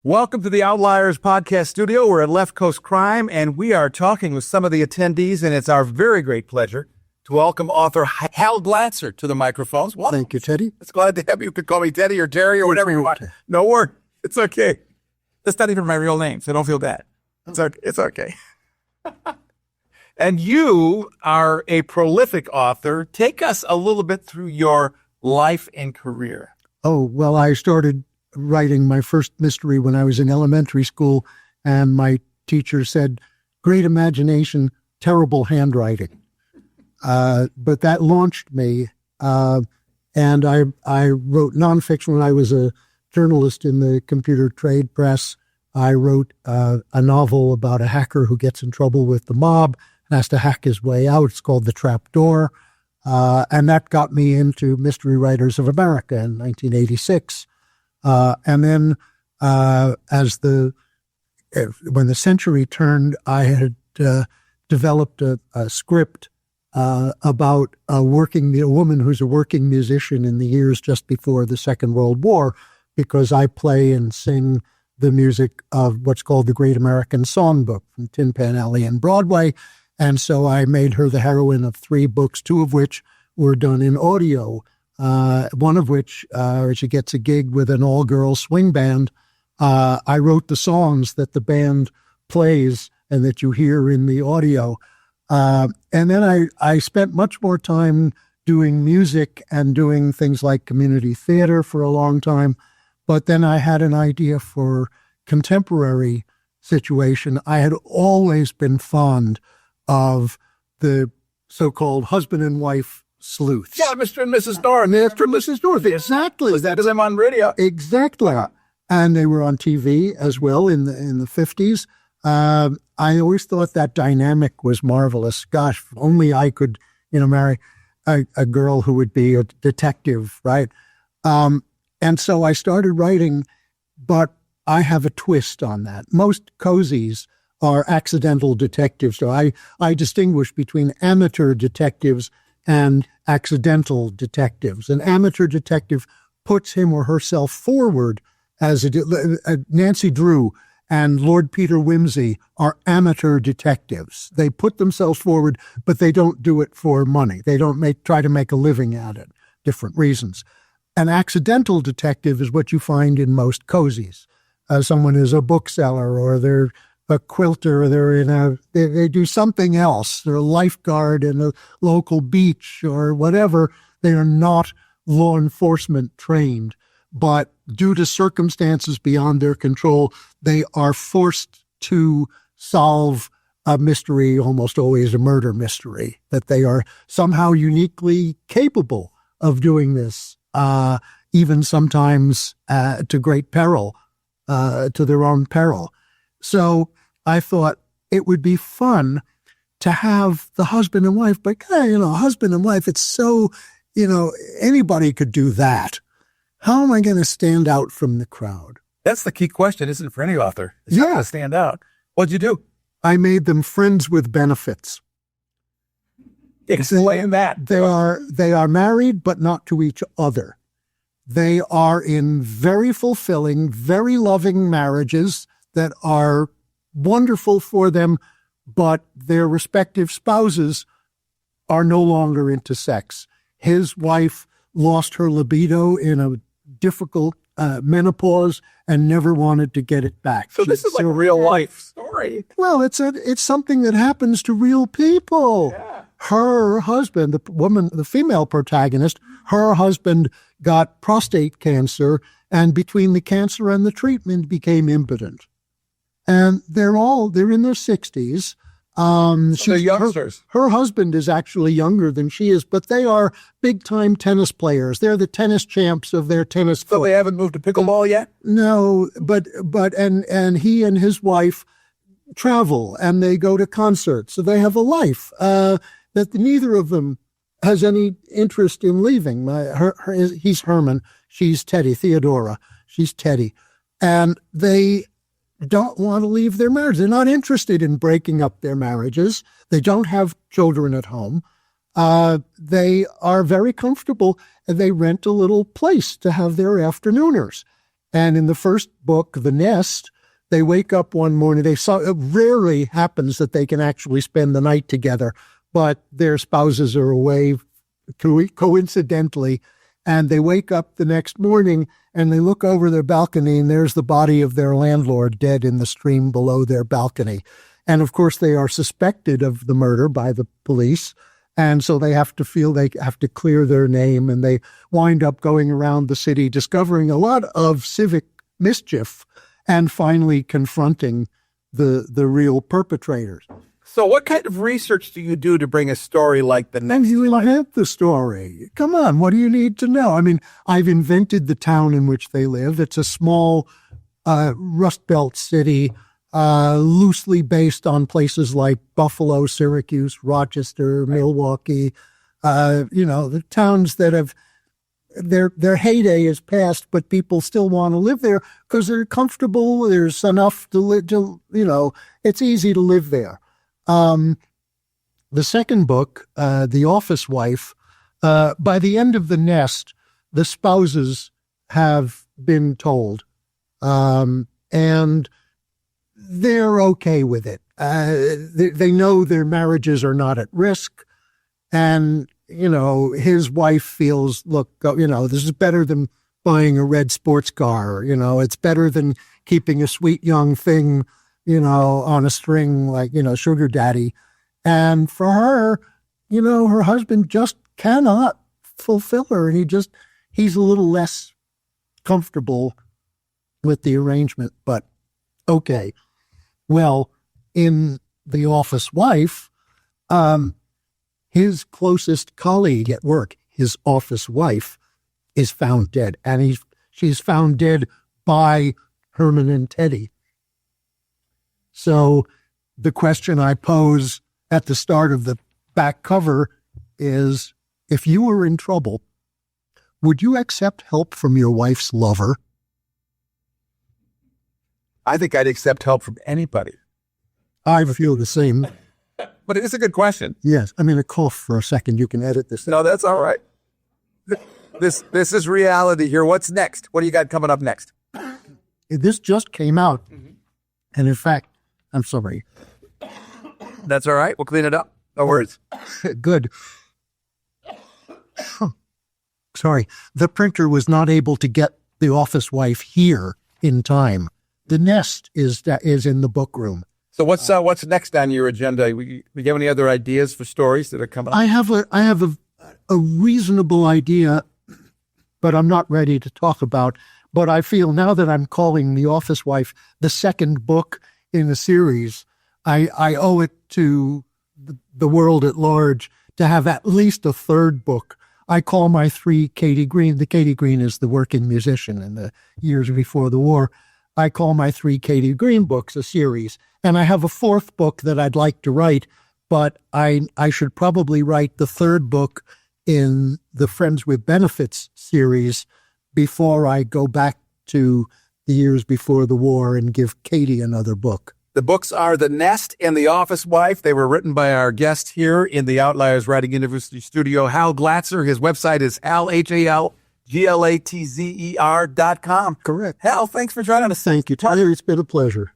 Welcome to the Outliers podcast studio. We're at Left Coast Crime, and we are talking with some of the attendees, and it's our very great pleasure to welcome author Hal Glatzer to the microphones. Well, thank you, Teddy. It's glad to have you. You could call me Teddy or Terry or whatever you want. No word. It's okay. That's not even my real name, so don't feel bad. It's okay. And you are a prolific author. Take us a little bit through your life and career. Oh, well, I started writing my first mystery when I was in elementary school, and my teacher said, "Great imagination, terrible handwriting." But that launched me, and I wrote nonfiction when I was a journalist in the computer trade press. I wrote a novel about a hacker who gets in trouble with the mob and has to hack his way out. It's called The Trapdoor, and that got me into Mystery Writers of America in 1986. And then when the century turned, I had developed a script about a woman who's a working musician in the years just before the Second World War, because I play and sing the music of what's called the Great American Songbook from Tin Pan Alley and Broadway. And so I made her the heroine of 3 books, 2 of which were done in audio. One of which, she gets a gig with an all-girl swing band. I wrote the songs that the band plays and that you hear in the audio. And then I spent much more time doing music and doing things like community theater for a long time. But then I had an idea for contemporary situation. I had always been fond of the so-called husband and wife sleuths. Yeah, Mr. and Mrs. North. Mr. and Mrs. North, exactly. Was that because I'm on radio? Exactly. And they were on TV as well in the 50s. I always thought that dynamic was marvelous. Gosh, if only I could, marry a girl who would be a detective, right? And so I started writing, but I have a twist on that. Most cozies are accidental detectives. So I distinguish between amateur detectives and accidental detectives. An amateur detective puts him or herself forward as Nancy Drew and Lord Peter Wimsey are amateur detectives. They put themselves forward, but they don't do it for money. They don't try to make a living at it. Different reasons. An accidental detective is what you find in most cozies. Someone is a bookseller, or they're a quilter, or they do something else. They're a lifeguard in a local beach or whatever. They are not law enforcement trained, but due to circumstances beyond their control, they are forced to solve a mystery, almost always a murder mystery, that they are somehow uniquely capable of doing this, even sometimes to great peril, to their own peril. So I thought it would be fun to have the husband and wife, but husband and wife, it's so, anybody could do that. How am I going to stand out from the crowd? That's the key question, isn't it, for any author? It's how to stand out. What'd you do? I made them friends with benefits. Explain that. They are married, but not to each other. They are in very fulfilling, very loving marriages that are wonderful for them, but their respective spouses are no longer into sex. His wife lost her libido in a difficult menopause and never wanted to get it back. So this is like a real life story. Well, it's something that happens to real people. Yeah. Her husband, the female protagonist, her husband got prostate cancer, and between the cancer and the treatment became impotent. And they're in their 60s. They're youngsters. Her husband is actually younger than she is, but they are big-time tennis players. They're the tennis champs of their tennis. So they haven't moved to pickleball yet? No, but he and his wife travel and they go to concerts. So they have a life that neither of them has any interest in leaving. He's Herman. She's Teddy. Theodora. She's Teddy. And they don't want to leave their marriage. They're not interested in breaking up their marriages. They don't have children at home. They are very comfortable, and they rent a little place to have their afternooners. And in the first book, The Nest, they wake up one morning. It rarely happens that they can actually spend the night together, but their spouses are away coincidentally. And they wake up the next morning and they look over their balcony and there's the body of their landlord dead in the stream below their balcony. And of course, they are suspected of the murder by the police. And so they have to clear their name, and they wind up going around the city, discovering a lot of civic mischief and finally confronting the real perpetrators. So what kind of research do you do to bring a story like The Nest? You have the story. Come on, what do you need to know? I mean, I've invented the town in which they live. It's a small Rust Belt city, loosely based on places like Buffalo, Syracuse, Rochester, Milwaukee. The towns that have their heyday is past, but people still want to live there because they're comfortable. There's enough to live. It's easy to live there. The second book, The Office Wife, by the end of The Nest, the spouses have been told, and they're okay with it. They know their marriages are not at risk, and, his wife feels, look, this is better than buying a red sports car. It's better than keeping a sweet young thing on a string like, sugar daddy. And for her, her husband just cannot fulfill her. And he's a little less comfortable with the arrangement, but okay. Well, in The Office Wife, his closest colleague at work, his office wife, is found dead. And she's found dead by Herman and Teddy. So the question I pose at the start of the back cover is, if you were in trouble, would you accept help from your wife's lover? I think I'd accept help from anybody. I feel the same. But it is a good question. Yes. I'm going to cough for a second. You can edit this. No, that's all right. This is reality here. What's next? What do you got coming up next? This just came out. And in fact, I'm sorry. That's all right. We'll clean it up. No worries. Good. Sorry. The printer was not able to get The Office Wife here in time. The Nest is in the book room. So what's next on your agenda? We have any other ideas for stories that are coming up? I have a reasonable idea, but I'm not ready to talk about. But I feel now that I'm calling The Office Wife the second book in the series, I owe it to the world at large to have at least a third book. I call my three Katy Green. The Katy Green is the working musician in the years before the war. I call my three Katy Green books a series. And I have a fourth book that I'd like to write, but I should probably write the third book in the Friends with Benefits series before I go back to the years before the war and give Katy another book. The books are The Nest and The Office Wife. They were written by our guest here in the Outliers Writing University studio, Hal Glatzer. His website is HalGlatzer.com. Correct. Hal, thanks for joining us. Thank you, Tyler. It's been a pleasure.